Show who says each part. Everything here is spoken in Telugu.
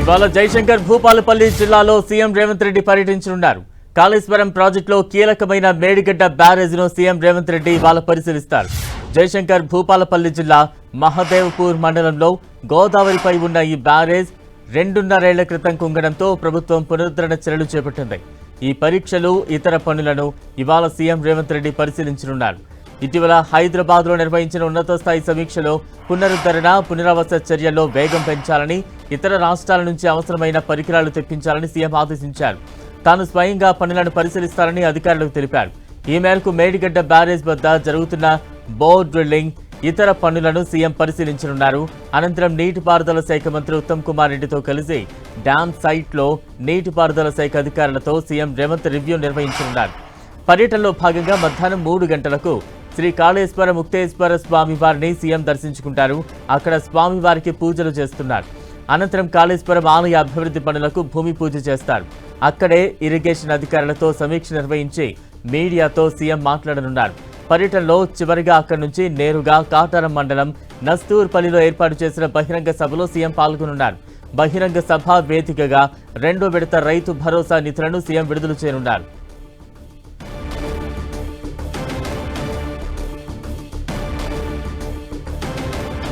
Speaker 1: ఇవాళ జయశంకర్ భూపాలపల్లి జిల్లాలో సీఎం రేవంత్ రెడ్డి పర్యటించనున్నారు. కాళేశ్వరం ప్రాజెక్టులో కీలకమైన మేడిగడ్డ బ్యారేజ్ను సీఎం రేవంత్ రెడ్డి ఇవాళ పరిశీలిస్తారు. జయశంకర్ భూపాలపల్లి జిల్లా మహదేవ్పూర్ మండలంలో గోదావరిపై ఉన్న ఈ బ్యారేజ్ 2.5 ఏళ్ల క్రితం కుంగడంతో ప్రభుత్వం పునరుద్ధరణ చర్యలు చేపట్టింది. ఈ పరీక్షలు ఇతర పనులను ఇవాళ సీఎం రేవంత్ రెడ్డి పరిశీలించనున్నారు. ఇటీవల హైదరాబాద్లో నిర్వహించిన ఉన్నత స్థాయి సమీక్షలో పునరుద్ధరణ పునరావాస చర్యల్లో వేగం పెంచాలని, ఇతర రాష్ట్రాల నుంచి అవసరమైన పరికరాలు తెప్పించాలని సీఎం ఆదేశించారు. తాను స్వయంగా పనులను పరిశీలిస్తారని అధికారులకు తెలిపారు. ఈ మేరకు మేడిగడ్డ బ్యారేజ్ వద్ద జరుగుతున్న బోర్ డ్రిల్లింగ్, ఇతర పనులను సీఎం పరిశీలించనున్నారు. అనంతరం నీటిపారుదల శాఖ మంత్రి ఉత్తమ్ కుమార్ రెడ్డితో కలిసి డ్యామ్ సైట్లో నీటిపారుదల శాఖ అధికారులతో సీఎం రేవంత్ రివ్యూ నిర్వహించనున్నారు. పర్యటనలో భాగంగా మధ్యాహ్నం 3 గంటలకు శ్రీ కాళేశ్వర ముక్తేశ్వర స్వామి వారిని సీఎం దర్శించుకుంటారు. అక్కడ స్వామివారికి పూజలు చేస్తున్నారు. అనంతరం కాళేశ్వరం ఆలయ అభివృద్ధి పనులకు భూమి పూజ చేస్తారు. అక్కడే ఇరిగేషన్ అధికారులతో సమీక్ష నిర్వహించి మీడియాతో సీఎం మాట్లాడనున్నారు. పర్యటనలో చివరిగా అక్కడి నుంచి నేరుగా కాటారం మండలం నస్తూర్పల్లిలో ఏర్పాటు చేసిన బహిరంగ సభలో సీఎం పాల్గొనున్నారు. బహిరంగ సభ వేదికగా 2వ విడత రైతు భరోసా నిధులను సీఎం విడుదల చేయనున్నారు.